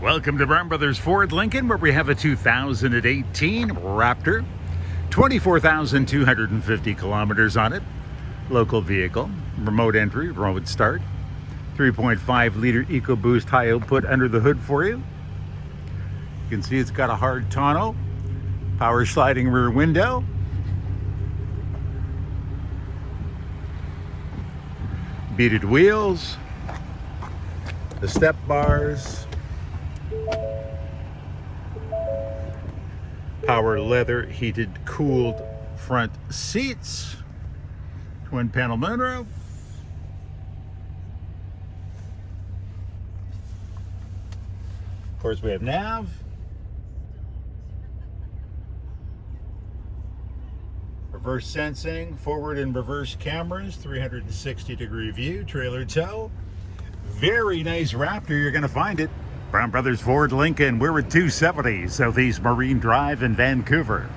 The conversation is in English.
Welcome to Brown Brothers Ford Lincoln, where we have a 2018 Raptor, 24,250 kilometers on it. Local vehicle, remote entry, remote start, 3.5 liter EcoBoost high output under the hood for you. You can see it's got a hard tonneau, power sliding rear window, beaded wheels, the step bars, power leather heated cooled front seats, twin panel moonroof, of course we have nav, reverse sensing, forward and reverse cameras, 360-degree view, trailer tow. Very nice Raptor. You're going to find it. Brown Brothers Ford Lincoln. We're at 270 Southeast Marine Drive in Vancouver.